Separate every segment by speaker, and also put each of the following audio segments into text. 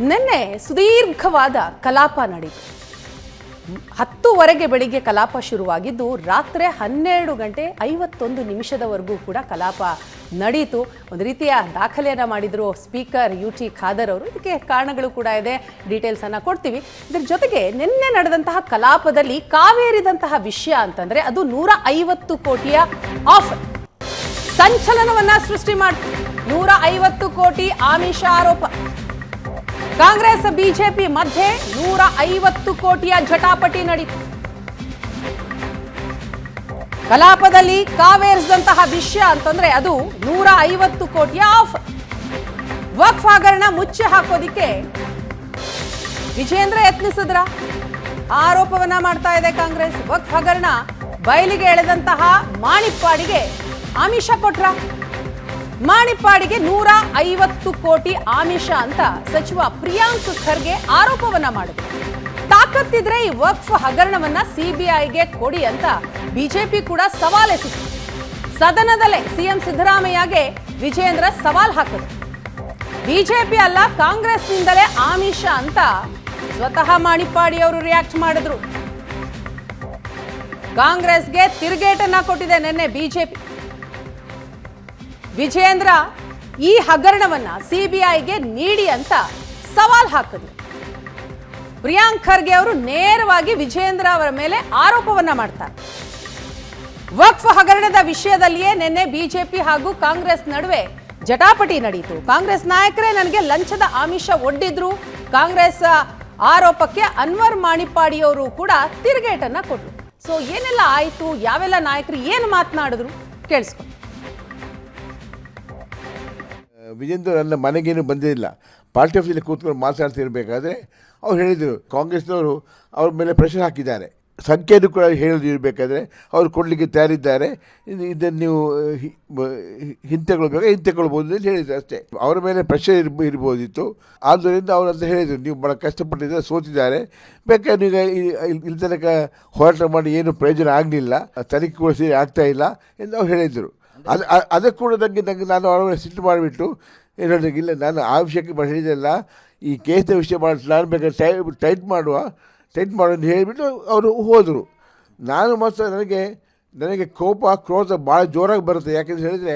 Speaker 1: ನಿನ್ನೆ ಸುದೀರ್ಘವಾದ ಕಲಾಪ ನಡೆಯಿತು. 10:00 ಬೆಳಿಗ್ಗೆ ಕಲಾಪ ಶುರುವಾಗಿದ್ದು ರಾತ್ರಿ 12:51 ಕೂಡ ಕಲಾಪ ನಡೆಯಿತು. ಒಂದು ರೀತಿಯ ದಾಖಲೆಯನ್ನು ಮಾಡಿದ್ರು ಸ್ಪೀಕರ್ UT ಖಾದರ್ ಅವರು. ಇದಕ್ಕೆ ಕಾರಣಗಳು ಕೂಡ ಇದೆ, ಡೀಟೇಲ್ಸ್ ಅನ್ನ ಕೊಡ್ತೀವಿ. ಇದರ ಜೊತೆಗೆ ನಿನ್ನೆ ನಡೆದಂತಹ ಕಲಾಪದಲ್ಲಿ ಕಾವೇರಿದಂತಹ ವಿಷಯ ಅಂತಂದ್ರೆ ಅದು 150 ಕೋಟಿಯ ಆಫರ್ ಸಂಚಲನವನ್ನ ಸೃಷ್ಟಿ ಮಾಡಿತು. 150 ಕೋಟಿ ಆಮಿಷ ಆರೋಪ. ಕಾಂಗ್ರೆಸ್ ಬಿಜೆಪಿ ಮಧ್ಯೆ 150 ಕೋಟಿಯ ಜಟಾಪಟಿ ನಡೆಯಿತು. ಕಲಾಪದಲ್ಲಿ ಕಾವೇರಿಸಿದಂತಹ ವಿಷಯ ಅಂತಂದ್ರೆ ಅದು 150 ಕೋಟಿಯ ಆಫರ್. ವಕ್ಫ್ ಹಗರಣ ಮುಚ್ಚಿ ಹಾಕೋದಿಕ್ಕೆ ವಿಜೇಂದ್ರ ಯತ್ನಿಸಿದ್ರ ಆರೋಪವನ್ನ ಮಾಡ್ತಾ ಇದೆ ಕಾಂಗ್ರೆಸ್. ವಕ್ಫ್ ಹಗರಣ ಬಯಲಿಗೆ ಎಳೆದಂತಹ ಮಾಣಿಪ್ಪಾಡಿಗೆ ಆಮಿಷ ಕೊಟ್ರ. ಮಾಣಿಪ್ಪಾಡಿಗೆ 150 ಕೋಟಿ ಆಮಿಷ ಅಂತ ಸಚಿವ ಪ್ರಿಯಾಂಕ್ ಖರ್ಗೆ ಆರೋಪವನ್ನ ಮಾಡಿದ್ರು. ತಾಕತ್ತಿದ್ರೆ ಈ ವಕ್ಫ್ ಹಗರಣವನ್ನ CBIಗೆ ಕೊಡಿ ಅಂತ ಬಿಜೆಪಿ ಕೂಡ ಸವಾಲೆಸಿತು. ಸದನದಲ್ಲೇ ಸಿಎಂ ಸಿದ್ದರಾಮಯ್ಯಗೆ ವಿಜೇಂದ್ರ ಸವಾಲ್ ಹಾಕಿದ್ರು. ಬಿಜೆಪಿ ಅಲ್ಲ ಕಾಂಗ್ರೆಸ್ನಿಂದಲೇ ಆಮಿಷ ಅಂತ ಸ್ವತಃ ಮಾಣಿಪ್ಪಾಡಿ ಅವರು ರಿಯಾಕ್ಟ್ ಮಾಡಿದ್ರು. ಕಾಂಗ್ರೆಸ್ಗೆ ತಿರುಗೇಟನ್ನ ಕೊಟ್ಟಿದೆ ನಿನ್ನೆ ಬಿಜೆಪಿ. ವಿಜೇಂದ್ರ ಈ ಹಗರಣವನ್ನ CBIಗೆ ನೀಡಿ ಅಂತ ಸವಾಲ್ ಹಾಕಿದ್ರು. ಪ್ರಿಯಾಂಕ್ ಖರ್ಗೆ ಅವರು ನೇರವಾಗಿ ವಿಜೇಂದ್ರ ಅವರ ಮೇಲೆ ಆರೋಪವನ್ನ ಮಾಡ್ತಾರೆ. ವಕ್ಫ್ ಹಗರಣದ ವಿಷಯದಲ್ಲಿಯೇ ನಿನ್ನೆ ಬಿಜೆಪಿ ಹಾಗೂ ಕಾಂಗ್ರೆಸ್ ನಡುವೆ ಜಟಾಪಟಿ ನಡೆಯಿತು. ಕಾಂಗ್ರೆಸ್ ನಾಯಕರೇ ನನಗೆ ಲಂಚದ ಆಮಿಷ ಒಡ್ಡಿದ್ರು. ಕಾಂಗ್ರೆಸ್ ಆರೋಪಕ್ಕೆ ಅನ್ವರ್ ಮಾಣಿಪ್ಪಾಡಿಯವರು ಕೂಡ ತಿರುಗೇಟನ್ನ ಕೊಟ್ರು. ಸೊ ಏನೆಲ್ಲ ಆಯ್ತು, ಯಾವೆಲ್ಲ ನಾಯಕರು ಏನು ಮಾತನಾಡಿದ್ರು ಕೇಳಿಸ್ಕೊಂಡು.
Speaker 2: ವಿಜೇಂದ್ರ ನನ್ನ ಮನೆಗೇನು ಬಂದಿಲ್ಲ. ಪಾರ್ಟಿ ಆಫೀಸಲ್ಲಿ ಕೂತ್ಕೊಂಡು ಮಾತಾಡ್ತಿರ್ಬೇಕಾದ್ರೆ ಅವ್ರು ಹೇಳಿದರು, ಕಾಂಗ್ರೆಸ್ನವರು ಅವ್ರ ಮೇಲೆ ಪ್ರೆಷರ್ ಹಾಕಿದ್ದಾರೆ. ಸಂಖ್ಯೆಯನ್ನು ಕೂಡ ಹೇಳದಿರಬೇಕಾದ್ರೆ ಅವ್ರು ಕೊಡಲಿಕ್ಕೆ ತಯಾರಿದ್ದಾರೆ, ಇದನ್ನು ನೀವು ಹಿಂತೆಕೊಳ್ಬೋದು ಅಂತ ಹೇಳಿದ್ರು ಅಷ್ಟೇ. ಅವರ ಮೇಲೆ ಪ್ರೆಷರ್ ಇರ್ಬೋದಿತ್ತು. ಆದ್ದರಿಂದ ಅವರು ಅಂತ ಹೇಳಿದರು, ನೀವು ಭಾಳ ಕಷ್ಟಪಟ್ಟಿದ್ದಾರೆ, ಸೋತಿದ್ದಾರೆ, ಬೇಕಾದ್ರೆ ಈಗ ಇಲ್ಲಿ ತನಕ ಹೋರಾಟ ಮಾಡಿ ಏನು ಪ್ರಯೋಜನ ಆಗಲಿಲ್ಲ, ತನಿಖೆ ಕೂಡ ಸರಿ ಆಗ್ತಾ ಇಲ್ಲ ಎಂದು ಅವ್ರು ಹೇಳಿದರು. ಅದಕ್ಕೆ ಕೂಡ ನಾನು ಅವರ ಸಿಟ್ಟು ಮಾಡಿಬಿಟ್ಟು ಹೇಳೋದಕ್ಕೆ ಇಲ್ಲ, ನಾನು ಆ ವಿಷಯಕ್ಕೆ ಹೇಳಿದೆಲ್ಲ, ಈ ಕೇಸ್ನ ವಿಷಯ ಮಾಡಿ ನಾನು ಬೇಕಾದ್ರೆ ಟೈಟ್ ಮಾಡುವ ಅಂತ ಹೇಳಿಬಿಟ್ಟು ಅವರು ಹೋದರು. ನಾನು ಮಾತ್ರ ನನಗೆ ಕ್ರೋಧ ಭಾಳ ಜೋರಾಗಿ ಬರುತ್ತೆ. ಯಾಕೆಂತ ಹೇಳಿದರೆ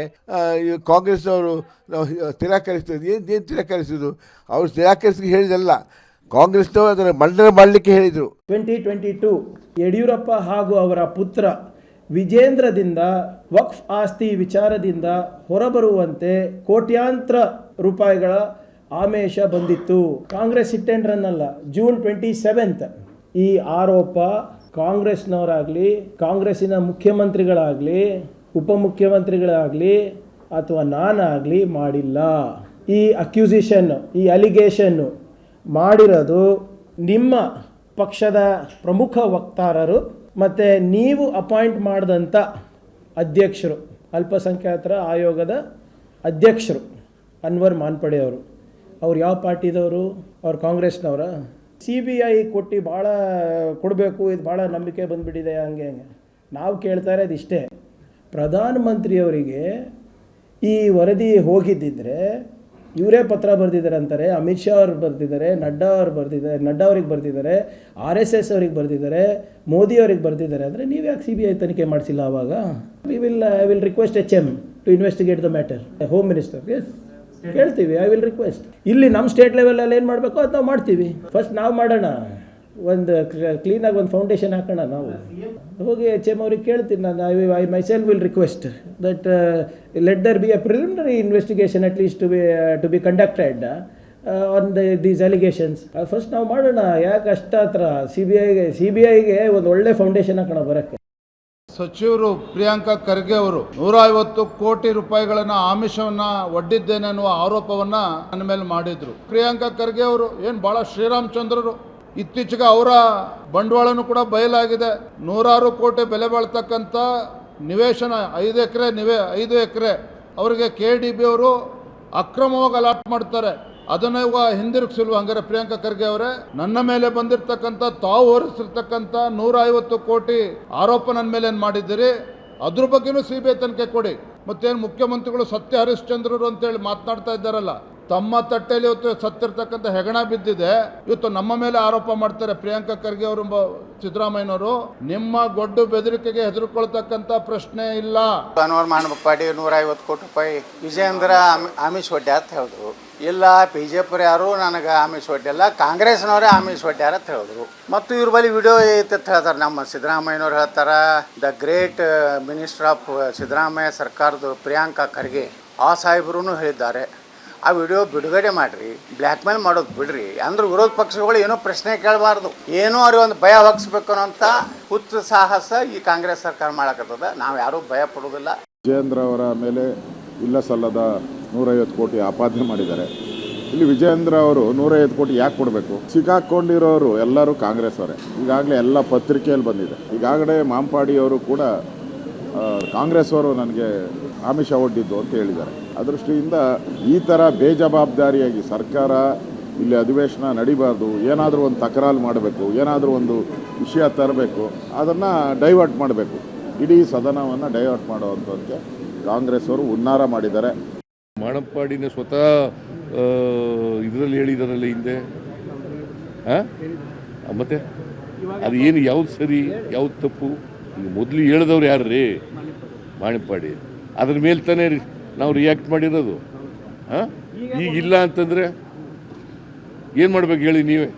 Speaker 2: ಕಾಂಗ್ರೆಸ್ನವರು ನಾವು ತಿರಸ್ಕರಿಸ್ತೀವಿ. ಏನು ತಿರಸ್ಕರಿಸೋದು? ಅವರು ತಿರಸ್ಕರಿಸಿ ಹೇಳಿದಲ್ಲ, ಕಾಂಗ್ರೆಸ್ನವರು ಅದನ್ನು ಮಂಡನೆ ಮಾಡಲಿಕ್ಕೆ ಹೇಳಿದರು.
Speaker 3: 2022 ಯಡಿಯೂರಪ್ಪ ಹಾಗೂ ಅವರ ಪುತ್ರ ವಿಜೇಂದ್ರದಿಂದ ವಕ್ಫ್ ಆಸ್ತಿ ವಿಚಾರದಿಂದ ಹೊರಬರುವಂತೆ ಕೋಟ್ಯಾಂತರ ರೂಪಾಯಿಗಳ ಆಮಿಷ ಬಂದಿತ್ತು. ಕಾಂಗ್ರೆಸ್ ಹಿಟ್ ಆ್ಯಂಡ್ ರನ್ ಅಲ್ಲ. ಜೂನ್ 27 ಈ ಆರೋಪ ಕಾಂಗ್ರೆಸ್ನವರಾಗಲಿ, ಕಾಂಗ್ರೆಸ್ಸಿನ ಮುಖ್ಯಮಂತ್ರಿಗಳಾಗಲಿ, ಉಪಮುಖ್ಯಮಂತ್ರಿಗಳಾಗಲಿ ಅಥವಾ ನಾನಾಗಲಿ ಮಾಡಿಲ್ಲ. ಈ ಅಕ್ಯೂಸಿಷನ್ನು, ಈ ಅಲಿಗೇಷನ್ನು ಮಾಡಿರೋದು ನಿಮ್ಮ ಪಕ್ಷದ ಪ್ರಮುಖ ವಕ್ತಾರರು ಮತ್ತು ನೀವು ಅಪಾಯಿಂಟ್ ಮಾಡಿದಂಥ ಅಧ್ಯಕ್ಷರು, ಅಲ್ಪಸಂಖ್ಯಾತರ ಆಯೋಗದ ಅಧ್ಯಕ್ಷರು ಅನ್ವರ್ ಮಾನ್ಪಡೆ ಅವರು. ಅವ್ರು ಯಾವ ಪಾರ್ಟಿದವರು? ಅವ್ರು ಕಾಂಗ್ರೆಸ್ನವರ? CBI ಕೊಟ್ಟು ಭಾಳ ಕೊಡಬೇಕು, ಇದು ಭಾಳ ನಂಬಿಕೆ ಬಂದುಬಿಟ್ಟಿದೆ, ಹಂಗೆ ನಾವು ಕೇಳ್ತಾ ಇರೋದು ಇಷ್ಟೇ. ಪ್ರಧಾನಮಂತ್ರಿಯವರಿಗೆ ಈ ವರದಿ ಹೋಗಿದ್ದಿದ್ರೆ ಇವರೇ ಪತ್ರ ಬರೆದಿದ್ದಾರೆ ಅಂತಾರೆ. ಅಮಿತ್ ಶಾ ಅವ್ರು ಬರೆದಿದ್ದಾರೆ, ನಡ್ಡಾ ಅವ್ರಿಗೆ ಬರೆದಿದ್ದಾರೆ, RSS ಅವ್ರಿಗೆ ಬರೆದಿದ್ದಾರೆ, ಮೋದಿ ಅವ್ರಿಗೆ ಬರೆದಿದ್ದಾರೆ. ಅಂದರೆ ನೀವು ಯಾಕೆ CBI ತನಿಖೆ ಮಾಡಿಸಿಲ್ಲ? ಆವಾಗ I will request HM to investigate the matter. Home minister ಕೇಳ್ತೀವಿ, ಐ ವಿಲ್ ರಿಕ್ವೆಸ್ಟ್. ಇಲ್ಲಿ ನಮ್ಮ ಸ್ಟೇಟ್ ಲೆವೆಲಲ್ಲಿ ಏನು ಮಾಡಬೇಕು ಅದು ನಾವು ಮಾಡ್ತೀವಿ. ಫಸ್ಟ್ ನಾವು ಮಾಡೋಣ, ಒಂದು ಕ್ಲೀನಾಗಿ ಒಂದು ಫೌಂಡೇಶನ್ ಹಾಕೋಣ. ನಾವು ಹೋಗಿ HM ಅವ್ರಿಗೆ ಕೇಳ್ತೀನಿ ನಾನು. I myself will request that let there be a preliminary investigation at least to be conducted on these allegations. First ನಾವು ಮಾಡೋಣ. ಯಾಕೆ ಅಷ್ಟಾತ್ರ CBIಗೆ ಒಂದು ಒಳ್ಳೆ ಫೌಂಡೇಶನ್ ಹಾಕೋಣ ಬರೋಕ್ಕೆ.
Speaker 4: ಸಚಿವರು ಪ್ರಿಯಾಂಕ ಖರ್ಗೆ ಅವರು 150 ಕೋಟಿ ರೂಪಾಯಿಗಳನ್ನ ಆಮಿಷವನ್ನ ಒಡ್ಡಿದ್ದೇನೆ ಅನ್ನುವ ಆರೋಪವನ್ನ ನನ್ನ ಮೇಲೆ ಮಾಡಿದ್ರು. ಪ್ರಿಯಾಂಕ ಖರ್ಗೆ ಅವರು ಏನು ಬಹಳ ಶ್ರೀರಾಮಚಂದ್ರರು. ಇತ್ತೀಚೆಗೆ ಅವರ ಬಂಡವಾಳನೂ ಕೂಡ ಬಯಲಾಗಿದೆ. 100 ಕೋಟಿ ಬೆಲೆ ಬಾಳ್ತಕ್ಕಂಥ ನಿವೇಶನ 5 ಎಕರೆ ಅವರಿಗೆ KDB ಅವರು ಅಕ್ರಮವಾಗಿ ಅಲಾಟ್ ಮಾಡ್ತಾರೆ. ಅದನ್ನು ಇವಾಗ ಹಿಂದಿರುಗಿಸಿಲ್ವ? ಹಂಗಾರೆ ಪ್ರಿಯಾಂಕ ಖರ್ಗೆ ಅವರೇ, ನನ್ನ ಮೇಲೆ ಬಂದಿರತಕ್ಕಂಥ, ತಾವು ಹೊರಿಸಿರ್ತಕ್ಕಂಥ 150 ಕೋಟಿ ಆರೋಪ ನನ್ನ ಮೇಲೆ ಏನು ಮಾಡಿದ್ದೀರಿ, ಅದ್ರ ಬಗ್ಗೆನೂ CBI ತನಿಖೆ ಕೊಡಿ. ಮತ್ತೇನು ಮುಖ್ಯಮಂತ್ರಿಗಳು ಸತ್ಯ ಹರಿಶ್ಚಂದ್ರರು ಅಂತೇಳಿ ಮಾತನಾಡ್ತಾ ಇದ್ದಾರಲ್ಲ, ತಮ್ಮ ತಟ್ಟೆಯಲ್ಲಿ ಇವತ್ತು ಸತ್ತಿರ್ತಕ್ಕಂಥ ಹೆಗಣ ಬಿದ್ದಿದೆ. ಇವತ್ತು ನಮ್ಮ ಮೇಲೆ ಆರೋಪ ಮಾಡ್ತಾರೆ ಪ್ರಿಯಾಂಕಾ ಖರ್ಗೆ ಅವರು, ಸಿದ್ದರಾಮಯ್ಯನವರು. ನಿಮ್ಮ ಗೊಡ್ಡು ಬೆದರಿಕೆಗೆ ಹೆದರ್ಕೊಳ್ತಕ್ಕಂಥ ಪ್ರಶ್ನೆ ಇಲ್ಲ.
Speaker 5: ಅನ್ವರ್ ಮಾನಪ್ಪಾಡಿ 150 ಕೋಟಿ ರೂಪಾಯಿ ವಿಜಯೇಂದ್ರ ಆಮಿಷ ಒಡ್ಡೆ ಅಂತ ಹೇಳಿದ್ರು. ಇಲ್ಲ ಬಿಜೆಪಿ ಯಾರು ನನಗೆ ಆಮಿಷ ಒಡ್ಡಿಲ್ಲ, ಕಾಂಗ್ರೆಸ್ನವರೇ ಆಮಿಷ ಒಡ್ಡ್ಯಾರ ಅಂತ ಹೇಳಿದ್ರು. ಮತ್ತು ಇವ್ರ ಬಳಿ ವಿಡಿಯೋ ಐತೆ ಅಂತ ಹೇಳ್ತಾರೆ. ನಮ್ಮ ಸಿದ್ದರಾಮಯ್ಯನವ್ರು ಹೇಳ್ತಾರೆ, the great minister of Siddaramaiah ಸರ್ಕಾರದ ಪ್ರಿಯಾಂಕಾ ಖರ್ಗೆ ಆ ಸಾಹೇಬರು ಹೇಳಿದ್ದಾರೆ. ಆ ವಿಡಿಯೋ ಬಿಡುಗಡೆ ಮಾಡಿರಿ, ಬ್ಲ್ಯಾಕ್ ಮೇಲ್ ಮಾಡೋದು ಬಿಡ್ರಿ. ಅಂದ್ರೆ ವಿರೋಧ ಪಕ್ಷಗಳು ಏನೋ ಪ್ರಶ್ನೆ ಕೇಳಬಾರ್ದು, ಏನೋ ಅವ್ರಿಗೆ ಒಂದು ಭಯ ಹೊಗಿಸ್ಬೇಕು ಅನ್ನೋಂಥ ಹುಚ್ಚು ಸಾಹಸ ಈ ಕಾಂಗ್ರೆಸ್ ಸರ್ಕಾರ ಮಾಡಕತ್ತದ. ನಾವು ಯಾರೂ ಭಯ ಪಡೋದಿಲ್ಲ.
Speaker 6: ವಿಜಯೇಂದ್ರ ಅವರ ಮೇಲೆ ಇಲ್ಲ ಸಲ್ಲದ 150 ಕೋಟಿ ಆಪಾದನೆ ಮಾಡಿದ್ದಾರೆ. ಇಲ್ಲಿ ವಿಜಯೇಂದ್ರ ಅವರು 150 ಕೋಟಿ ಯಾಕೆ ಕೊಡಬೇಕು? ಸಿಕ್ಕಾಕೊಂಡಿರೋರು ಎಲ್ಲರೂ ಕಾಂಗ್ರೆಸ್ ಅವರೇ. ಈಗಾಗಲೇ ಎಲ್ಲ ಪತ್ರಿಕೆಯಲ್ಲಿ ಬಂದಿದೆ. ಈಗಾಗಲೇ ಮಾಂಪಾಡಿ ಅವರು ಕೂಡ ಕಾಂಗ್ರೆಸ್ ಅವರು ನನಗೆ ಆಮಿಷ ಒಡ್ಡಿದ್ದು ಅಂತ ಹೇಳಿದ್ದಾರೆ. ಅದೃಷ್ಟಿಯಿಂದ ಈ ಥರ ಬೇಜವಾಬ್ದಾರಿಯಾಗಿ ಸರ್ಕಾರ ಇಲ್ಲಿ ಅಧಿವೇಶನ ನಡಿಬಾರ್ದು, ಏನಾದರೂ ಒಂದು ತಕರಾರು ಮಾಡಬೇಕು, ಏನಾದರೂ ಒಂದು ವಿಷಯ ತರಬೇಕು, ಅದನ್ನು ಡೈವರ್ಟ್ ಮಾಡಬೇಕು, ಇಡೀ ಸದನವನ್ನು ಡೈವರ್ಟ್ ಮಾಡುವಂಥದ್ದಕ್ಕೆ ಕಾಂಗ್ರೆಸ್ ಅವರು ಹುನ್ನಾರ ಮಾಡಿದ್ದಾರೆ.
Speaker 7: ಮಾನಪ್ಪಾಡಿನ ಸ್ವತಃ ಇದರಲ್ಲಿ ಹೇಳಿದಾರಲ್ಲ ಹಿಂದೆ, ಮತ್ತೆ ಅದು ಏನು ಯಾವ್ದು ಸರಿ ಯಾವ್ದು ತಪ್ಪು? ಈಗ ಮೊದಲು ಹೇಳಿದವ್ರು ಯಾರು ರೀ? ಮಾನಪ್ಪಾಡಿ. ಅದ್ರ ಮೇಲೆ ತಾನೇ ನಾವು ರಿಯಾಕ್ಟ್ ಮಾಡಿರೋದು. ಈಗ ಇಲ್ಲ ಅಂತಂದರೆ ಏನು ಮಾಡ್ಬೇಕು ಹೇಳಿ ನೀವೇ?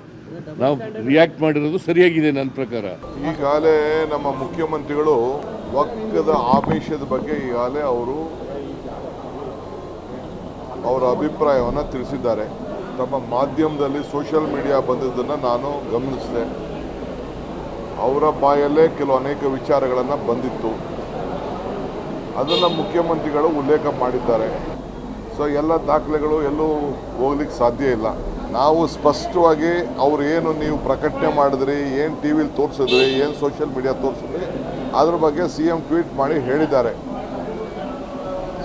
Speaker 7: ನಾವು ರಿಯಾಕ್ಟ್ ಮಾಡಿರೋದು ಸರಿಯಾಗಿದೆ ನನ್ನ ಪ್ರಕಾರ.
Speaker 8: ಈಗಾಗಲೇ ನಮ್ಮ ಮುಖ್ಯಮಂತ್ರಿಗಳು ವಕ್ಫದ ಆಮಿಷದ ಬಗ್ಗೆ ಈಗಾಗಲೇ ಅವರ ಅಭಿಪ್ರಾಯವನ್ನು ತಿಳಿಸಿದ್ದಾರೆ. ತಮ್ಮ ಮಾಧ್ಯಮದಲ್ಲಿ ಸೋಷಿಯಲ್ ಮೀಡಿಯಾ ಬಂದಿದ್ದನ್ನು ನಾನು ಗಮನಿಸಿದೆ. ಅವರ ಬಾಯಲ್ಲೇ ಅನೇಕ ವಿಚಾರಗಳನ್ನು ಬಂದಿತ್ತು, ಅದನ್ನು ಮುಖ್ಯಮಂತ್ರಿಗಳು ಉಲ್ಲೇಖ ಮಾಡಿದ್ದಾರೆ. ಸೊ ಎಲ್ಲ ದಾಖಲೆಗಳು ಎಲ್ಲೂ ಹೋಗ್ಲಿಕ್ಕೆ ಸಾಧ್ಯ ಇಲ್ಲ. ನಾವು ಸ್ಪಷ್ಟವಾಗಿ ಅವ್ರು ಏನು ನೀವು ಪ್ರಕಟಣೆ ಮಾಡಿದ್ರಿ, ಏನು ಟಿ ವಿಲಿ ತೋರಿಸಿದ್ರಿ, ಏನು ಸೋಷಿಯಲ್ ಮೀಡಿಯಾ ತೋರಿಸಿದ್ರಿ, ಅದ್ರ ಬಗ್ಗೆ CM ಟ್ವೀಟ್ ಮಾಡಿ ಹೇಳಿದ್ದಾರೆ.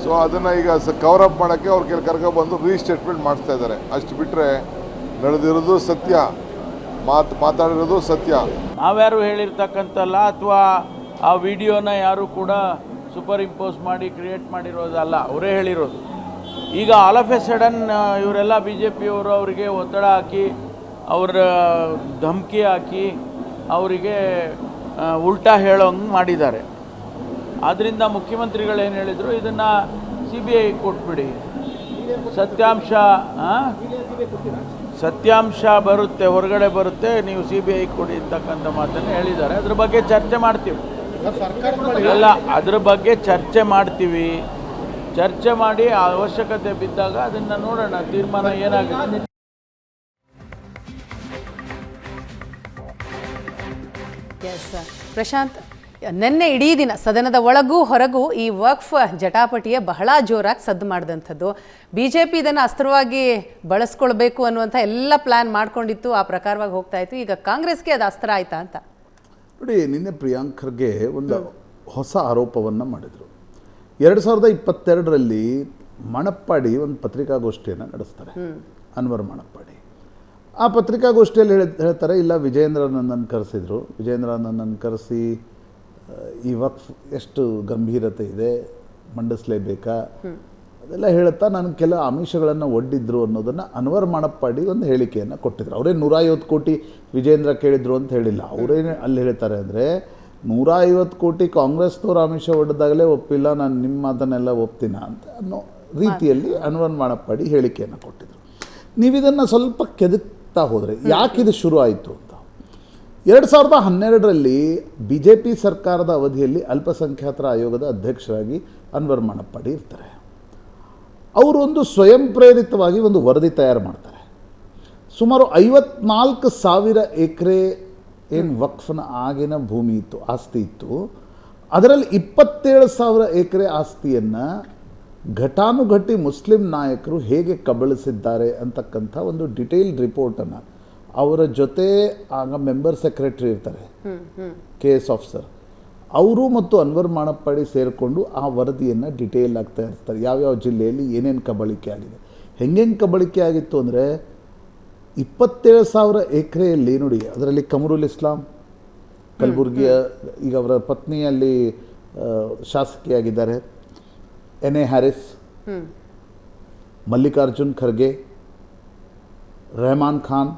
Speaker 8: ಸೊ ಅದನ್ನು ಈಗ ಕವರಪ್ ಮಾಡೋಕ್ಕೆ ಅವ್ರು ಕರ್ಕೊಬಂದು ರೀಸ್ಟೇಟ್ಮೆಂಟ್ ಮಾಡಿಸ್ತಾ ಇದ್ದಾರೆ. ಅಷ್ಟು ಬಿಟ್ಟರೆ ನಡೆದಿರೋದು ಸತ್ಯ, ಮಾತಾಡಿರೋದು ಸತ್ಯ.
Speaker 9: ನಾವ್ಯಾರು ಹೇಳಿರ್ತಕ್ಕಂಥಲ್ಲ, ಅಥವಾ ಆ ವಿಡಿಯೋನ ಯಾರು ಕೂಡ ಸೂಪರ್ ಇಂಪೋಸ್ ಮಾಡಿ ಕ್ರಿಯೇಟ್ ಮಾಡಿರೋದಲ್ಲ, ಅವರೇ ಹೇಳಿರೋದು. ಈಗ ಆಲ್ ಆಫ್ ಎ ಸಡನ್ ಇವರೆಲ್ಲ BJPಯವರು ಅವರಿಗೆ ಒತ್ತಡ ಹಾಕಿ, ಅವರ ಧಮಕಿ ಹಾಕಿ, ಅವರಿಗೆ ಉಲ್ಟಾ ಹೇಳೋಂಗೆ ಮಾಡಿದ್ದಾರೆ. ಆದ್ದರಿಂದ ಮುಖ್ಯಮಂತ್ರಿಗಳು ಏನು ಹೇಳಿದರು, ಇದನ್ನು CBI ಕೊಟ್ಬಿಡಿ, ಸತ್ಯಾಂಶ ಬರುತ್ತೆ, ಹೊರಗಡೆ ಬರುತ್ತೆ, ನೀವು CBI ಕೊಡಿ ಅಂತಕ್ಕಂಥ ಮಾತನ್ನು ಹೇಳಿದ್ದಾರೆ. ಅದ್ರ ಬಗ್ಗೆ ಚರ್ಚೆ ಮಾಡ್ತೀವಿ. ಅಲ್ಲ, ಅದ್ರ ಬಗ್ಗೆ ಚರ್ಚೆ ಮಾಡ್ತೀವಿ. ಚರ್ಚೆ ಮಾಡಿ ಅವಶ್ಯಕತೆ ಬಿದ್ದಾಗ ಅದನ್ನು ನೋಡೋಣ, ತೀರ್ಮಾನ ಏನಾಗುತ್ತೆ.
Speaker 1: ಎಸ್ ಪ್ರಶಾಂತ್, ನಿನ್ನೆ ಇಡೀ ದಿನ ಸದನದ ಒಳಗೂ ಹೊರಗೂ ಈ ವಕ್ಫ್ ಜಟಾಪಟಿಯೇ ಬಹಳ ಜೋರಾಗಿ ಸದ್ದು ಮಾಡಿದಂಥದ್ದು. BJP ಇದನ್ನು ಅಸ್ತ್ರವಾಗಿ ಬಳಸ್ಕೊಳ್ಬೇಕು ಅನ್ನುವಂಥ ಎಲ್ಲ ಪ್ಲ್ಯಾನ್ ಮಾಡ್ಕೊಂಡಿತ್ತು, ಆ ಪ್ರಕಾರವಾಗಿ ಹೋಗ್ತಾ ಇತ್ತು. ಈಗ ಕಾಂಗ್ರೆಸ್ಗೆ ಅದು ಅಸ್ತ್ರ ಆಯ್ತಾ ಅಂತ
Speaker 10: ನೋಡಿ. ನಿನ್ನೆ ಪ್ರಿಯಾಂಕ್ ಖರ್ಗೆ ಒಂದು ಹೊಸ ಆರೋಪವನ್ನು ಮಾಡಿದರು. 2022ರಲ್ಲಿ ಮಾನಪ್ಪಾಡಿ ಒಂದು ಪತ್ರಿಕಾಗೋಷ್ಠಿಯನ್ನು ನಡೆಸ್ತಾರೆ, ಅನ್ವರ್ ಮಾನಪ್ಪಾಡಿ. ಆ ಪತ್ರಿಕಾಗೋಷ್ಠಿಯಲ್ಲಿ ಹೇಳ್ತಾರೆ, ಇಲ್ಲ ವಿಜಯೇಂದ್ರನನ್ನು ಕರೆಸಿದರು, ವಿಜಯೇಂದ್ರನನ್ನು ಕರೆಸಿ ಈ ವಕ್ಫ್ ಎಷ್ಟು ಗಂಭೀರತೆ ಇದೆ, ಮಂಡಿಸಲೇಬೇಕಾ ಅದೆಲ್ಲ ಹೇಳುತ್ತಾ ನನಗೆ ಕೆಲ ಆಮಿಷಗಳನ್ನು ಒಡ್ಡಿದ್ರು ಅನ್ನೋದನ್ನು ಅನ್ವರ್ ಮಾನಪ್ಪಾಡಿ ಒಂದು ಹೇಳಿಕೆಯನ್ನು ಕೊಟ್ಟಿದ್ರು. ಅವರೇ 150 ಕೋಟಿ ವಿಜಯೇಂದ್ರ ಕೇಳಿದ್ರು ಅಂತ ಹೇಳಿಲ್ಲ. ಅವರೇನು ಅಲ್ಲಿ ಹೇಳ್ತಾರೆ ಅಂದರೆ, 150 ಕೋಟಿ ಕಾಂಗ್ರೆಸ್ನವ್ರು ಆಮಿಷ ಒಡ್ಡಿದಾಗಲೇ ಒಪ್ಪಿಲ್ಲ, ನಾನು ನಿಮ್ಮ ಮಾತನ್ನೆಲ್ಲ ಒಪ್ತೀನ ಅಂತ ಅನ್ನೋ ರೀತಿಯಲ್ಲಿ ಅನ್ವರ್ ಮಾನಪ್ಪಾಡಿ ಹೇಳಿಕೆಯನ್ನು ಕೊಟ್ಟಿದ್ರು. ನೀವಿದನ್ನು ಸ್ವಲ್ಪ ಕೆದಕ್ತಾ ಹೋದರೆ ಯಾಕಿದು ಶುರು ಆಯಿತು ಅಂತ. 2012ರಲ್ಲಿ BJP ಸರ್ಕಾರದ ಅವಧಿಯಲ್ಲಿ ಅಲ್ಪಸಂಖ್ಯಾತರ ಆಯೋಗದ ಅಧ್ಯಕ್ಷರಾಗಿ ಅನ್ವರ್ ಮಾನಪ್ಪಾಡಿ ಇರ್ತಾರೆ. ಅವರು ಒಂದು ಸ್ವಯಂ ಪ್ರೇರಿತವಾಗಿ ಒಂದು ವರದಿ ತಯಾರು ಮಾಡ್ತಾರೆ. ಸುಮಾರು 54,000 ಎಕರೆ ಏನು ವಕ್ಫ್ನ ಆಗಿನ ಭೂಮಿ ಇತ್ತು, ಆಸ್ತಿ ಇತ್ತು. ಅದರಲ್ಲಿ 27,000 ಎಕರೆ ಆಸ್ತಿಯನ್ನು ಘಟಾನುಘಟಿ ಮುಸ್ಲಿಂ ನಾಯಕರು ಹೇಗೆ ಕಬಳಿಸಿದ್ದಾರೆ ಅಂತಕ್ಕಂಥ ಒಂದು ಡಿಟೇಲ್ಡ್ ರಿಪೋರ್ಟನ್ನು ಅವರ ಜೊತೆ ಆಗ ಮೆಂಬರ್ ಸೆಕ್ರೆಟರಿ ಇರ್ತಾರೆ, KS ಆಫೀಸರ್, ಅವರು ಮತ್ತು ಅನ್ವರ್ ಮಾನಪ್ಪಾಡಿ ಸೇರಿಕೊಂಡು ಆ ವರದಿಯನ್ನು ಡಿಟೇಲ್ ಆಗ್ತಾ ಇರ್ತಾರೆ. ಯಾವ್ಯಾವ ಜಿಲ್ಲೆಯಲ್ಲಿ ಏನೇನು ಕಬಳಿಕೆ ಆಗಿದೆ, ಹೆಂಗೆ ಕಬಳಿಕೆ ಆಗಿತ್ತು ಅಂದರೆ 27,000 ಎಕರೆಯಲ್ಲಿ ನೋಡಿ, ಅದರಲ್ಲಿ ಕಮರುಲ್ ಇಸ್ಲಾಂ ಕಲಬುರ್ಗಿಯ, ಈಗ ಅವರ ಪತ್ನಿಯಲ್ಲಿ ಶಾಸಕಿಯಾಗಿದ್ದಾರೆ, NA ಹ್ಯಾರಿಸ್, ಮಲ್ಲಿಕಾರ್ಜುನ್ ಖರ್ಗೆ, ರೆಹಮಾನ್ ಖಾನ್,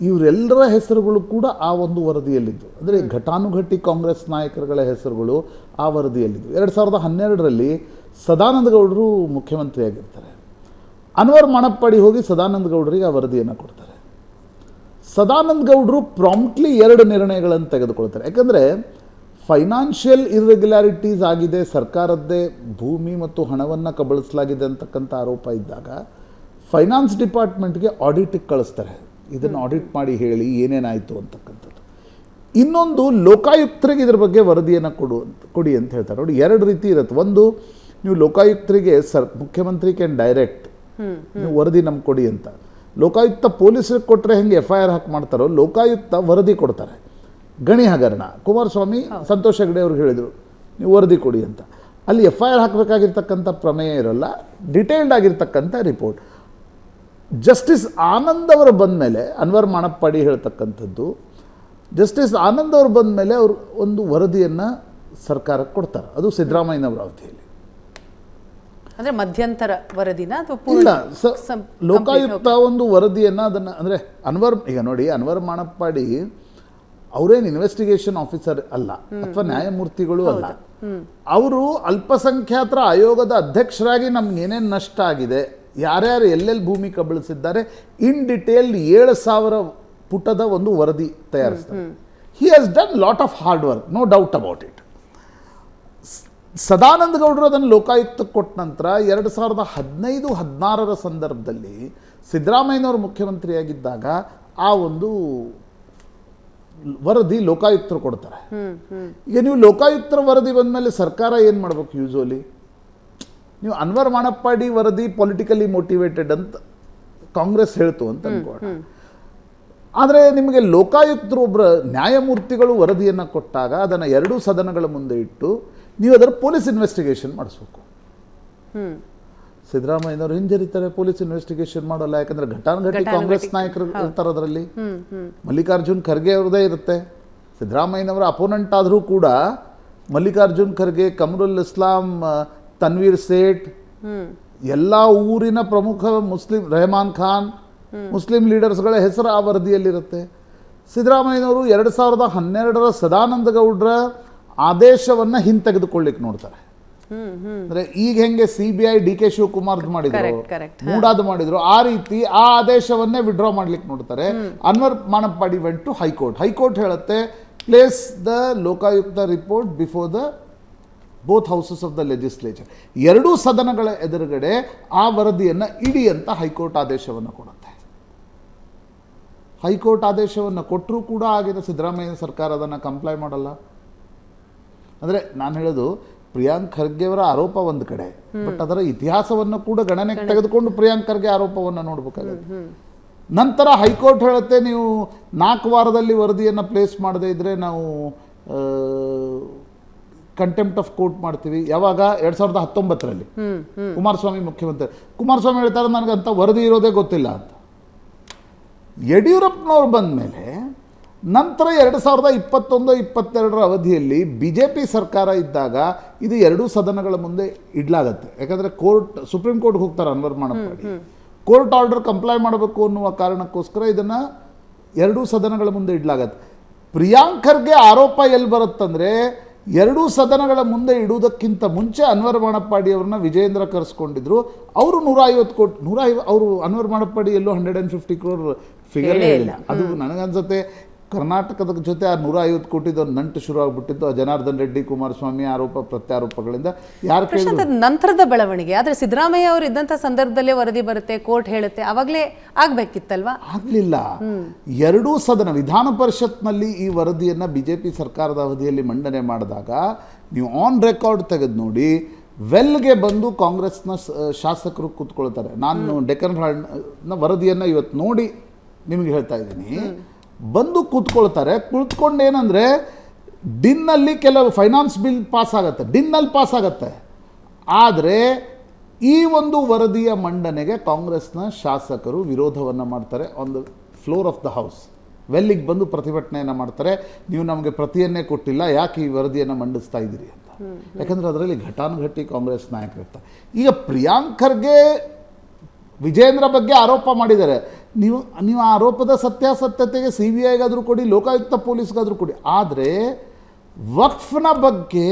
Speaker 10: ಇವರೆಲ್ಲರ ಹೆಸರುಗಳು ಕೂಡ ಆ ಒಂದು ವರದಿಯಲ್ಲಿದ್ದು, ಅಂದರೆ ಘಟಾನುಘಟಿ ಕಾಂಗ್ರೆಸ್ ನಾಯಕರುಗಳ ಹೆಸರುಗಳು ಆ ವರದಿಯಲ್ಲಿದ್ದು. 2012ರಲ್ಲಿ ಸದಾನಂದ ಗೌಡರು ಮುಖ್ಯಮಂತ್ರಿಯಾಗಿರ್ತಾರೆ. ಅನ್ವರ್ ಮಾಣಪ್ಪಾಡಿ ಹೋಗಿ ಸದಾನಂದ ಗೌಡರಿಗೆ ಆ ವರದಿಯನ್ನು ಕೊಡ್ತಾರೆ. ಸದಾನಂದ ಗೌಡರು ಪ್ರಾಂಪ್ಟ್ಲಿ 2 ನಿರ್ಣಯಗಳನ್ನು ತೆಗೆದುಕೊಳ್ತಾರೆ. ಯಾಕಂದರೆ ಫೈನಾನ್ಷಿಯಲ್ ಇರ್ರೆಗ್ಯುಲಾರಿಟೀಸ್ ಆಗಿದೆ, ಸರ್ಕಾರದ್ದೇ ಭೂಮಿ ಮತ್ತು ಹಣವನ್ನು ಕಬಳಿಸಲಾಗಿದೆ ಅಂತಕ್ಕಂಥ ಆರೋಪ ಇದ್ದಾಗ ಫೈನಾನ್ಸ್ ಡಿಪಾರ್ಟ್ಮೆಂಟ್ಗೆ ಆಡಿಟಿಗೆ ಕಳಿಸ್ತಾರೆ. ಇದನ್ನು ಆಡಿಟ್ ಮಾಡಿ ಹೇಳಿ ಏನೇನಾಯಿತು ಅಂತಕ್ಕಂಥದ್ದು. ಇನ್ನೊಂದು ಲೋಕಾಯುಕ್ತರಿಗೆ ಇದ್ರ ಬಗ್ಗೆ ವರದಿಯನ್ನು ಕೊಡಿ ಅಂತ ಹೇಳ್ತಾರೆ. ನೋಡಿ, 2 ರೀತಿ ಇರುತ್ತೆ. ಒಂದು, ನೀವು ಲೋಕಾಯುಕ್ತರಿಗೆ ಮುಖ್ಯಮಂತ್ರಿ ಕ್ಯಾನ್ ಡೈರೆಕ್ಟ್ ನೀವು ವರದಿ ನಮ್ಗೆ ಕೊಡಿ ಅಂತ. ಲೋಕಾಯುಕ್ತ ಪೊಲೀಸರಿಗೆ ಕೊಟ್ಟರೆ ಹೆಂಗೆ FIR ಹಾಕಿ ಮಾಡ್ತಾರೋ, ಲೋಕಾಯುಕ್ತ ವರದಿ ಕೊಡ್ತಾರೆ. ಗಣಿ ಹಗರಣ ಕುಮಾರಸ್ವಾಮಿ ಸಂತೋಷ್ ಹೆಗ್ಡೆ ಅವ್ರಿಗೆ ಹೇಳಿದರು ನೀವು ವರದಿ ಕೊಡಿ ಅಂತ. ಅಲ್ಲಿ FIR ಹಾಕಬೇಕಾಗಿರ್ತಕ್ಕಂಥ ಪ್ರಮೇಯ ಇರೋಲ್ಲ, ಡಿಟೇಲ್ಡ್ ಆಗಿರ್ತಕ್ಕಂಥ ರಿಪೋರ್ಟ್. ಜಸ್ಟಿಸ್ ಆನಂದ್ ಅವರು ಬಂದ ಮೇಲೆ, ಅನ್ವರ್ ಮಾಣಪ್ಪಾಡಿ ಹೇಳ್ತಕ್ಕಂಥದ್ದು, ಜಸ್ಟಿಸ್ ಆನಂದ್ ಅವರು ಬಂದ ಮೇಲೆ ಅವರು ಒಂದು ವರದಿಯನ್ನು ಸರ್ಕಾರಕ್ಕೆ ಕೊಡ್ತಾರೆ. ಅದು ಸಿದ್ದರಾಮಯ್ಯನವರ ಅವಧಿಯಲ್ಲಿ.
Speaker 1: ಅಂದರೆ ಮಧ್ಯಂತರ ವರದಿನ ಅಥವಾ
Speaker 10: ಇಲ್ಲ, ಲೋಕಾಯುಕ್ತ ಒಂದು ವರದಿಯನ್ನು ಅದನ್ನು, ಅಂದರೆ ಈಗ ನೋಡಿ, ಅನ್ವರ್ ಮಾಣಪ್ಪಾಡಿ ಅವರೇನು ಇನ್ವೆಸ್ಟಿಗೇಷನ್ ಆಫೀಸರ್ ಅಲ್ಲ ಅಥವಾ ನ್ಯಾಯಮೂರ್ತಿಗಳು ಅಲ್ಲ. ಅವರು ಅಲ್ಪಸಂಖ್ಯಾತರ ಆಯೋಗದ ಅಧ್ಯಕ್ಷರಾಗಿ ನಮ್ಗೆ ಏನೇನು ನಷ್ಟ ಆಗಿದೆ, ಯಾರ್ಯಾರು ಎಲ್ಲೆಲ್ಲಿ ಭೂಮಿ ಕಬಳಿಸಿದ್ದಾರೆ, ಇನ್ ಡಿಟೇಲ್ 7,000 ಪುಟದ ಒಂದು ವರದಿ ತಯಾರಿಸ್ತಾರೆ. He has done lot of hard work, no doubt about it. Sadananda ಗೌಡರು ಅದನ್ನು ಲೋಕಾಯುಕ್ತಕ್ಕೆ ಕೊಟ್ಟ ನಂತರ 2015-16 ಸಂದರ್ಭದಲ್ಲಿ ಸಿದ್ದರಾಮಯ್ಯನವರು ಮುಖ್ಯಮಂತ್ರಿಯಾಗಿದ್ದಾಗ ಆ ಒಂದು ವರದಿ ಲೋಕಾಯುಕ್ತರು ಕೊಡ್ತಾರೆ. ಈಗ ನೀವು ಲೋಕಾಯುಕ್ತರ ವರದಿ ಬಂದ ಮೇಲೆ ಸರ್ಕಾರ ಏನು ಮಾಡಬೇಕು? ಯೂಶುವಲಿ ನೀವು ಅನ್ವರ್ ಮಾಣಪ್ಪಾಡಿ ವರದಿ ಪೊಲಿಟಿಕಲಿ ಮೋಟಿವೇಟೆಡ್ ಅಂತ ಕಾಂಗ್ರೆಸ್ ಹೇಳ್ತು ಅಂತ ಅನ್ಕೋಣ. ಆದರೆ ನಿಮಗೆ ಲೋಕಾಯುಕ್ತರು ಒಬ್ಬರ ನ್ಯಾಯಮೂರ್ತಿಗಳು ವರದಿಯನ್ನು ಕೊಟ್ಟಾಗ ಅದನ್ನು 2 ಸದನಗಳ ಮುಂದೆ ಇಟ್ಟು ನೀವು ಅದರ ಪೊಲೀಸ್ ಇನ್ವೆಸ್ಟಿಗೇಷನ್ ಮಾಡಿಸ್ಬೇಕು. ಸಿದ್ದರಾಮಯ್ಯನವರು ಹಿಂಜರಿತಾರೆ, ಪೊಲೀಸ್ ಇನ್ವೆಸ್ಟಿಗೇಷನ್ ಮಾಡೋಲ್ಲ. ಯಾಕಂದರೆ ಘಟಾನುಘಟಿ ಕಾಂಗ್ರೆಸ್ ನಾಯಕರು ಇರ್ತಾರೆ ಅದರಲ್ಲಿ. ಮಲ್ಲಿಕಾರ್ಜುನ್ ಖರ್ಗೆ ಅವ್ರದ್ದೇ ಇರುತ್ತೆ. ಸಿದ್ದರಾಮಯ್ಯನವರ ಅಪೋನೆಂಟ್ ಆದರೂ ಕೂಡ ಮಲ್ಲಿಕಾರ್ಜುನ್ ಖರ್ಗೆ, ಕಮರುಲ್ ಇಸ್ಲಾಂ, ತನ್ವೀರ್ ಸೇಠ್, ಎಲ್ಲ ಊರಿನ ಪ್ರಮುಖ ಮುಸ್ಲಿಂ, ರೆಹಮಾನ್ ಖಾನ್, ಮುಸ್ಲಿಂ ಲೀಡರ್ಸ್ಗಳ ಹೆಸರು ಆ ವರದಿಯಲ್ಲಿರುತ್ತೆ. ಸಿದ್ದರಾಮಯ್ಯನವರು 2012ರ ಸದಾನಂದ ಗೌಡರ ಆದೇಶವನ್ನು ಹಿಂತೆಗೆದುಕೊಳ್ಳಿಕ್ಕೆ ನೋಡ್ತಾರೆ. ಅಂದರೆ ಈಗ ಹೆಂಗೆ CBI DK ಶಿವಕುಮಾರ್ದು ಮಾಡಿದ್ರು, ಮೂಡಾದು ಮಾಡಿದ್ರು, ಆ ರೀತಿ ಆ ಆದೇಶವನ್ನೇ ವಿಡ್ರಾ ಮಾಡ್ಲಿಕ್ಕೆ ನೋಡ್ತಾರೆ. Anwar Manippady went to high court. High court ಹೇಳುತ್ತೆ place the Lokayukta report before the both houses of the legislature. 2 ಸದನಗಳ ಎದುರುಗಡೆ ಆ ವರದಿಯನ್ನು ಇಡಿ ಅಂತ ಹೈಕೋರ್ಟ್ ಆದೇಶವನ್ನು ಕೊಡುತ್ತೆ. ಹೈಕೋರ್ಟ್ ಆದೇಶವನ್ನು ಕೊಟ್ಟರೂ ಕೂಡ ಆಗಿನ ಸಿದ್ದರಾಮಯ್ಯ ಸರ್ಕಾರ ಅದನ್ನು ಕಂಪ್ಲೈ ಮಾಡಲ್ಲ. ಅಂದರೆ ನಾನು ಹೇಳೋದು, ಪ್ರಿಯಾಂಕ್ ಖರ್ಗೆ ಅವರ ಆರೋಪ ಒಂದು ಕಡೆ, ಬಟ್ ಅದರ ಇತಿಹಾಸವನ್ನು ಕೂಡ ಗಣನೆಗೆ ತೆಗೆದುಕೊಂಡು ಪ್ರಿಯಾಂಕ್ ಖರ್ಗೆ ಆರೋಪವನ್ನು ನೋಡಬೇಕಾಗುತ್ತೆ. ನಂತರ ಹೈಕೋರ್ಟ್ ಹೇಳುತ್ತೆ ನೀವು 4 ವಾರದಲ್ಲಿ ವರದಿಯನ್ನು ಪ್ಲೇಸ್ ಮಾಡದೇ ಇದ್ದರೆ ನಾವು ಕಂಟೆಂಪ್ಟ್ ಆಫ್ ಕೋರ್ಟ್ ಮಾಡ್ತೀವಿ. ಯಾವಾಗ? 2019ರಲ್ಲಿ ಕುಮಾರಸ್ವಾಮಿ ಮುಖ್ಯಮಂತ್ರಿ. ಕುಮಾರಸ್ವಾಮಿ ಹೇಳ್ತಾರೆ ನನಗಂತ ವರದಿ ಇರೋದೇ ಗೊತ್ತಿಲ್ಲ ಅಂತ. ಯಡಿಯೂರಪ್ಪನವ್ರು ಬಂದ ಮೇಲೆ ನಂತರ 2021-22 ಅವಧಿಯಲ್ಲಿ BJP ಸರ್ಕಾರ ಇದ್ದಾಗ ಇದು 2 ಸದನಗಳ ಮುಂದೆ ಇಡ್ಲಾಗತ್ತೆ. ಯಾಕಂದರೆ ಸುಪ್ರೀಂ ಕೋರ್ಟ್ಗೆ ಹೋಗ್ತಾರೆ ಅನ್ವರ್ ಮಾಣಪ್ಪಾಡಿ. ಕೋರ್ಟ್ ಆರ್ಡರ್ ಕಂಪ್ಲೈ ಮಾಡಬೇಕು ಅನ್ನುವ ಕಾರಣಕ್ಕೋಸ್ಕರ ಇದನ್ನು 2 ಸದನಗಳ ಮುಂದೆ ಇಡ್ಲಾಗತ್ತೆ. ಪ್ರಿಯಾಂಕ್ ಖರ್ಗೆ ಆರೋಪ ಎಲ್ಲಿ ಬರುತ್ತಂದರೆ 2 ಸದನಗಳ ಮುಂದೆ ಇಡುವುದಕ್ಕಿಂತ ಮುಂಚೆ ಅನ್ವರ್ ಮಾಣಪ್ಪಾಡಿ ಅವ್ರನ್ನ ವಿಜಯೇಂದ್ರ ಕರೆಸ್ಕೊಂಡಿದ್ರು. ಅವರು 150 ಕೋಟಿ, ಅವರು ಅನ್ವರ್ ಮಾಣಪ್ಪಾಡಿ ಎಲ್ಲೋ 150 crore ಫಿಗರ್ ಹೇಳಿಲ್ಲ. ಅದು ನನಗನ್ಸುತ್ತೆ ಕರ್ನಾಟಕದ ಜೊತೆ ಆ 150 ಕೋಟಿದು ನಂಟು ಶುರು ಆಗಿಬಿಟ್ಟಿದ್ದು ಆ ಜನಾರ್ದನ್ ರೆಡ್ಡಿ ಕುಮಾರಸ್ವಾಮಿ ಆರೋಪ ಪ್ರತ್ಯಾರೋಪಗಳಿಂದ. ಯಾರು ಕೇಳಿದ್ರು
Speaker 1: ನಂತರದ ಬೆಳವಣಿಗೆ. ಆದರೆ ಸಿದ್ದರಾಮಯ್ಯ ಅವರು ಇದ್ದಂಥ ಸಂದರ್ಭದಲ್ಲೇ ವರದಿ ಬರುತ್ತೆ, ಕೋರ್ಟ್ ಹೇಳುತ್ತೆ, ಅವಾಗಲೇ ಆಗಬೇಕಿತ್ತಲ್ವಾ? ಆಗಲಿಲ್ಲ.
Speaker 10: 2 ಸದನ ವಿಧಾನ ಪರಿಷತ್ನಲ್ಲಿ ಈ ವರದಿಯನ್ನು BJP ಸರ್ಕಾರದ ಅವಧಿಯಲ್ಲಿ ಮಂಡನೆ ಮಾಡಿದಾಗ ನೀವು ಆನ್ ರೆಕಾರ್ಡ್ ತೆಗೆದು ನೋಡಿ, ವೆಲ್ಗೆ ಬಂದು ಕಾಂಗ್ರೆಸ್ನ ಶಾಸಕರು ಕೂತ್ಕೊಳ್ತಾರೆ. ನಾನು ಡೆಕ್ಕನ್ ನ ವರದಿಯನ್ನು ಇವತ್ತು ನೋಡಿ ನಿಮಗೆ ಹೇಳ್ತಾ ಇದ್ದೀನಿ. ಬಂದು ಕೂತ್ಕೊಳ್ತಾರೆ. ಕೂತ್ಕೊಂಡು ಏನಂದರೆ ಡಿನ್ನಲ್ಲಿ ಕೆಲವು ಫೈನಾನ್ಸ್ ಬಿಲ್ ಪಾಸ್ ಆಗುತ್ತೆ, ಡಿನ್ನಲ್ಲಿ ಪಾಸ್ ಆಗುತ್ತೆ. ಆದರೆ ಈ ಒಂದು ವರದಿಯ ಮಂಡನೆಗೆ ಕಾಂಗ್ರೆಸ್ನ ಶಾಸಕರು ವಿರೋಧವನ್ನು ಮಾಡ್ತಾರೆ on the floor of the house. ವೆಲ್ಲಿಗೆ ಬಂದು ಪ್ರತಿಭಟನೆಯನ್ನು ಮಾಡ್ತಾರೆ. ನೀವು ನಮಗೆ ಪ್ರತಿಯನ್ನೇ ಕೊಟ್ಟಿಲ್ಲ, ಯಾಕೆ ಈ ವರದಿಯನ್ನು ಮಂಡಿಸ್ತಾ ಇದ್ದೀರಿ ಅಂತ. ಯಾಕಂದರೆ ಅದರಲ್ಲಿ ಘಟಾನುಘಟಿ ಕಾಂಗ್ರೆಸ್ ನಾಯಕರಿರ್ತಾರೆ. ಈಗ ಪ್ರಿಯಾಂಕ್ ಖರ್ಗೆ ವಿಜೇಂದ್ರ ಬಗ್ಗೆ ಆರೋಪ ಮಾಡಿದ್ದಾರೆ. ನೀವು ಆರೋಪದ ಸತ್ಯಾಸತ್ಯತೆಗೆ CBIಗಾದರೂ ಕೊಡಿ, ಲೋಕಾಯುಕ್ತ ಪೊಲೀಸ್ಗಾದರೂ ಕೊಡಿ. ಆದರೆ ವಕ್ಫ್ನ ಬಗ್ಗೆ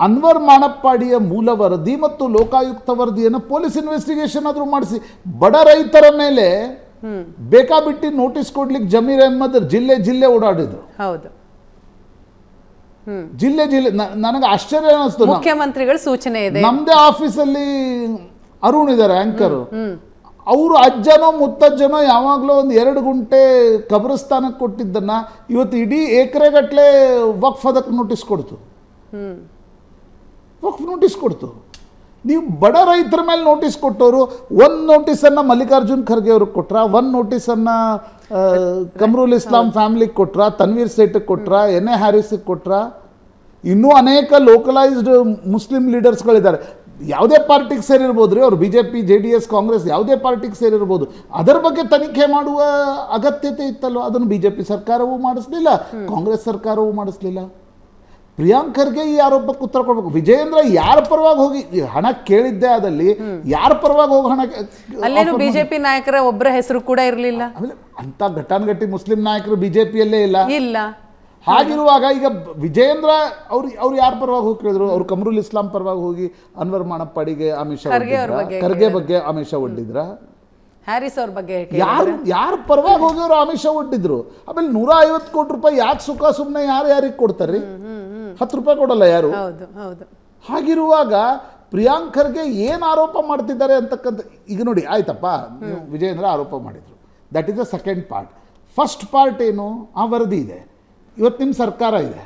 Speaker 10: ಅನ್ವರ್ ಮಾಣಪ್ಪಾಡಿಯ ಮೂಲ ವರದಿ ಮತ್ತು ಲೋಕಾಯುಕ್ತ ವರದಿಯನ್ನು ಪೊಲೀಸ್ ಇನ್ವೆಸ್ಟಿಗೇಷನ್ ಆದರೂ ಮಾಡಿಸಿ. ಬಡ ರೈತರ ಮೇಲೆ ಬೇಕಾಬಿಟ್ಟಿ ನೋಟಿಸ್ ಕೊಡ್ಲಿಕ್ಕೆ ಜಮೀರ್ ಅಹ್ಮದ್ ಜಿಲ್ಲೆ ಓಡಾಡಿದ್ರು.
Speaker 1: ಹೌದು,
Speaker 10: ಜಿಲ್ಲೆ ನನಗೆ ಆಶ್ಚರ್ಯ ಅನಿಸ್ತು.
Speaker 1: ಮುಖ್ಯಮಂತ್ರಿಗಳ ಸೂಚನೆ ಇದೆ.
Speaker 10: ನಮ್ದೇ ಆಫೀಸಲ್ಲಿ ಅರುಣ್ ಇದ್ದಾರೆ ಆಂಕರ್, ಅವರು ಅಜ್ಜನೋ ಮುತ್ತಜ್ಜನೋ ಯಾವಾಗಲೂ ಒಂದು 2 ಗುಂಟೆ ಕಬ್ರಸ್ತಾನಕ್ಕೆ ಕೊಟ್ಟಿದ್ದನ್ನ ಇವತ್ತು ಇಡೀ ಎಕರೆಗಟ್ಟಲೆ ವಕ್ಫ್ ಅದಕ್ಕೆ ನೋಟಿಸ್ ಕೊಡ್ತು. ವಕ್ಫ್ ನೋಟಿಸ್ ಕೊಡ್ತು. ನೀವು ಬಡ ರೈತರ ಮೇಲೆ ನೋಟಿಸ್ ಕೊಟ್ಟವರು, ಒಂದು ನೋಟಿಸನ್ನು ಮಲ್ಲಿಕಾರ್ಜುನ್ ಖರ್ಗೆ ಅವ್ರಿಗೆ ಕೊಟ್ರ, ಒಂದು ನೋಟಿಸನ್ನು ಕಮ್ರುಲ್ ಇಸ್ಲಾಂ ಫ್ಯಾಮಿಲಿಗೆ ಕೊಟ್ರ, ತನ್ವೀರ್ ಸೇಠಿಗೆ ಕೊಟ್ರ, NA ಹ್ಯಾರಿಸ್ಗೆ ಕೊಟ್ರ, ಇನ್ನೂ ಅನೇಕ ಲೋಕಲೈಸ್ಡ್ ಮುಸ್ಲಿಂ ಲೀಡರ್ಸ್ಗಳಿದ್ದಾರೆ. ಯಾವುದೇ ಪಾರ್ಟಿಗೆ ಸೇರಿರ್ಬೋದು ರೀ, ಅವರು BJP JDS ಕಾಂಗ್ರೆಸ್ ಯಾವುದೇ ಪಾರ್ಟಿಗೆ ಸೇರಿರ್ಬೋದು. ಅದರ ಬಗ್ಗೆ ತನಿಖೆ ಮಾಡುವ ಅಗತ್ಯತೆ ಇತ್ತಲ್ವ, ಅದನ್ನು BJP ಸರ್ಕಾರವೂ ಮಾಡಿಸ್ಲಿಲ್ಲ, ಕಾಂಗ್ರೆಸ್ ಸರ್ಕಾರವೂ ಮಾಡಿಸ್ಲಿಲ್ಲ. ಪ್ರಿಯಾಂಕ್ ಖರ್ಗೆ ಈ ಆರೋಪಕ್ಕೆ ಉತ್ತರ ಕೊಡಬೇಕು. ವಿಜಯೇಂದ್ರ ಯಾರ ಪರವಾಗಿ ಹೋಗಿ ಹಣ ಕೇಳಿದ್ದೆ ಆದಲ್ಲಿ ಯಾರ ಪರವಾಗಿ ಹೋಗಿ ಹಣ,
Speaker 1: ಅಲ್ಲೇನು BJP ನಾಯಕರ ಒಬ್ಬರ ಹೆಸರು ಕೂಡ ಇರಲಿಲ್ಲ.
Speaker 10: ಆಮೇಲೆ ಅಂತ ಘಟಾನುಘಟಿ ಮುಸ್ಲಿಂ ನಾಯಕರು BJPಯಲ್ಲೇ ಇಲ್ಲ. ಹಾಗಿರುವಾಗ ಈಗ ವಿಜಯೇಂದ್ರ ಅವ್ರು ಯಾರ ಪರವಾಗಿ ಹೋಗಿ ಕೇಳಿದ್ರು? ಅವ್ರು ಕಮ್ರುಲ್ ಇಸ್ಲಾಂ ಪರವಾಗಿ ಹೋಗಿ ಅನ್ವರ್ ಮಾಣಪ್ಪಾಡಿಗೆ ಆಮಿಷ ಖರ್ಗೆ ಬಗ್ಗೆ ಆಮಿಷ ಒಡ್ಡಿದ್ರ?
Speaker 1: ಹ್ಯಾರಿಸ್ ಅವ್ರ ಬಗ್ಗೆ
Speaker 10: ಯಾರು ಪರವಾಗಿ ಹೋಗಿ ಅವರು ಆಮಿಷ ಒಡ್ಡಿದ್ರು? ಆಮೇಲೆ 150 ಕೋಟಿ ರೂಪಾಯಿ ಯಾಕೆ ಸುಮ್ಮನೆ ಯಾರಿಗೆ ಕೊಡ್ತಾರ್ರಿ? 10 ರೂಪಾಯಿ ಕೊಡಲ್ಲ ಯಾರು. ಹಾಗಿರುವಾಗ ಪ್ರಿಯಾಂಕ್ ಖರ್ಗೆ ಏನು ಆರೋಪ ಮಾಡ್ತಿದ್ದಾರೆ ಅಂತಕ್ಕಂಥ, ಈಗ ನೋಡಿ ಆಯ್ತಪ್ಪ, ನೀವು ವಿಜಯೇಂದ್ರ ಆರೋಪ ಮಾಡಿದ್ರು, that is the second part. First part ಏನು? ಆ ವರದಿ ಇದೆ, ಇವತ್ತು ನಿಮ್ಮ ಸರ್ಕಾರ ಇದೆ,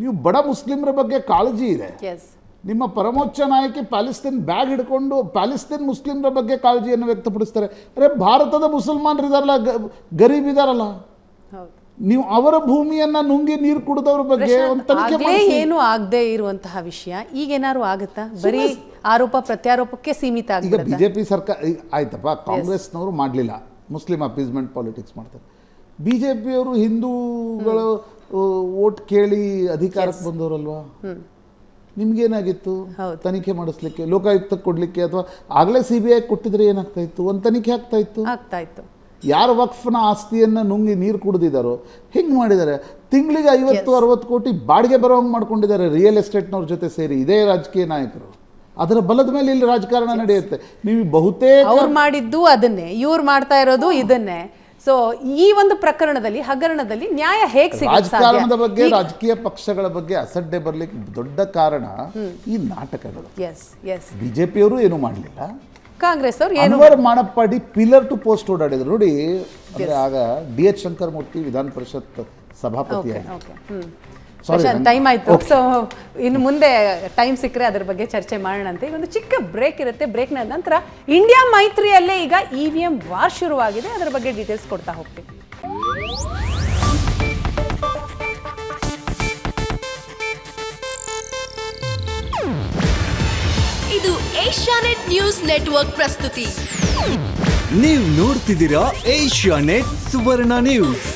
Speaker 10: ನೀವು ಬಡ ಮುಸ್ಲಿಮರ ಬಗ್ಗೆ ಕಾಳಜಿ ಇದೆ, ನಿಮ್ಮ ಪರಮೋಚ್ಚ ನಾಯಕಿ ಪ್ಯಾಲೆಸ್ತೇನ್ ಬ್ಯಾಗ್ ಹಿಡ್ಕೊಂಡು ಪ್ಯಾಲೆಸ್ತೇನ್ ಮುಸ್ಲಿಮರ ಬಗ್ಗೆ ಕಾಳಜಿಯನ್ನು ವ್ಯಕ್ತಪಡಿಸ್ತಾರೆ. ಅರೆ ಭಾರತದ ಮುಸಲ್ಮಾನರು ಇದಾರಲ್ಲ, ಗರೀಬ್ ಇದಾರಲ್ಲ, ನೀವು ಅವರ ಭೂಮಿಯನ್ನ ನುಂಗಿ ನೀರು ಕುಡಿದವ್ರ ಬಗ್ಗೆ
Speaker 1: ಏನು ಆಗದೆ ಇರುವಂತಹ ವಿಷಯ ಈಗೇನಾದ್ರು ಆಗುತ್ತಾ? ಬರೀ ಆರೋಪ ಪ್ರತ್ಯಾರೋಪಕ್ಕೆ ಸೀಮಿತ ಆಗಿದೆ.
Speaker 10: ಈಗ BJP ಸರ್ಕಾರ ಆಯ್ತಪ್ಪ, ಕಾಂಗ್ರೆಸ್ನವರು ಮಾಡಲಿಲ್ಲ, ಮುಸ್ಲಿಂ ಅಪೀಸ್ಮೆಂಟ್ ಪಾಲಿಟಿಕ್ಸ್ ಮಾಡ್ತಾರೆ. BJPಯವರು ಹಿಂದೂಗಳು ವೋಟ್ ಕೇಳಿ ಅಧಿಕಾರಕ್ಕೆ ಬಂದವರಲ್ವಾ? ನಿಮ್ಗೇನಾಗಿತ್ತು ತನಿಖೆ ಮಾಡಿಸ್ಲಿಕ್ಕೆ, ಲೋಕಾಯುಕ್ತಕ್ಕೆ ಕೊಡ್ಲಿಕ್ಕೆ, ಅಥವಾ ಆಗಲೇ CBI ಕೊಟ್ಟಿದ್ರೆ ಏನಾಗ್ತಾ ಇತ್ತು? ಒಂದು ತನಿಖೆ ಆಗ್ತಾ ಇತ್ತು. ಯಾರು ವಕ್ಫ್ನ ಆಸ್ತಿಯನ್ನು ನುಂಗಿ ನೀರು ಕುಡಿದಿದ್ದಾರೋ ಹಿಂಗೆ ಮಾಡಿದ್ದಾರೆ. ತಿಂಗಳಿಗೆ 50-60 ಕೋಟಿ ಬಾಡಿಗೆ ಬರೋಂಗೆ ಮಾಡ್ಕೊಂಡಿದ್ದಾರೆ ರಿಯಲ್ ಎಸ್ಟೇಟ್ನವ್ರ ಜೊತೆ ಸೇರಿ ಇದೇ ರಾಜಕೀಯ ನಾಯಕರು. ಅದರ ಬಲದ ಮೇಲೆ ಇಲ್ಲಿ ರಾಜಕಾರಣ ನಡೆಯುತ್ತೆ. ನೀವು ಬಹುತೇಕ
Speaker 1: ಅವ್ರು ಮಾಡಿದ್ದು ಅದನ್ನೇ, ಇವ್ರು ಮಾಡ್ತಾ ಇರೋದು ಇದನ್ನೇ. ಸೊ ಈ ಒಂದು ಪ್ರಕರಣದಲ್ಲಿ, ಹಗರಣದಲ್ಲಿ ನ್ಯಾಯ ಹೇಗೆ ಸಿಗುತ್ತೆ?
Speaker 10: ರಾಜಕಾರಣದ ಬಗ್ಗೆ, ರಾಜಕೀಯ ಪಕ್ಷಗಳ ಬಗ್ಗೆ ಅಸಡ್ಡೆ ಬರ್ಲಿಕ್ಕೆ ದೊಡ್ಡ ಕಾರಣ ಈ ನಾಟಕಗಳು. BJPಯವರು ಏನು ಮಾಡಲಿಲ್ಲ,
Speaker 1: ಕಾಂಗ್ರೆಸ್ ಅವರು
Speaker 10: ಅನ್ವರ್ ಮಾಣಪ್ಪಾಡಿ ಪಿಲ್ಲರ್ ಟು ಪೋಸ್ಟ್ ಓಡಾಡಿದ್ರು ನೋಡಿ. ಆಗ DH ಶಂಕರಮೂರ್ತಿ ವಿಧಾನ ಪರಿಷತ್ ಸಭಾಪತಿ.
Speaker 1: ಟೈಮ್ ಆಯ್ತು. ಸೊ ಇನ್ನು ಮುಂದೆ ಟೈಮ್ ಸಿಕ್ಕರೆ ಅದ್ರ ಬಗ್ಗೆ ಚರ್ಚೆ ಮಾಡೋಣ ಅಂತ. ಈಗ ಒಂದು ಚಿಕ್ಕ ಬ್ರೇಕ್ ಇರುತ್ತೆ. ಬ್ರೇಕ್ನ ನಂತರ ಇಂಡಿಯಾ ಮೈತ್ರಿಯಲ್ಲೇ ಈಗ EVM ವಾರ್ ಶುರುವಾಗಿದೆ, ಅದರ ಬಗ್ಗೆ ಡೀಟೇಲ್ಸ್ ಕೊಡ್ತಾ ಹೋಗ್ತೀವಿ.
Speaker 11: ಇದು ಏಷ್ಯಾನೆಟ್ ನ್ಯೂಸ್ ನೆಟ್ವರ್ಕ್ ಪ್ರಸ್ತುತಿ.
Speaker 12: ನೀವು ನೋಡ್ತಿದ್ದೀರಾ ಏಷ್ಯಾನೆಟ್ ಸುವರ್ಣ ನ್ಯೂಸ್.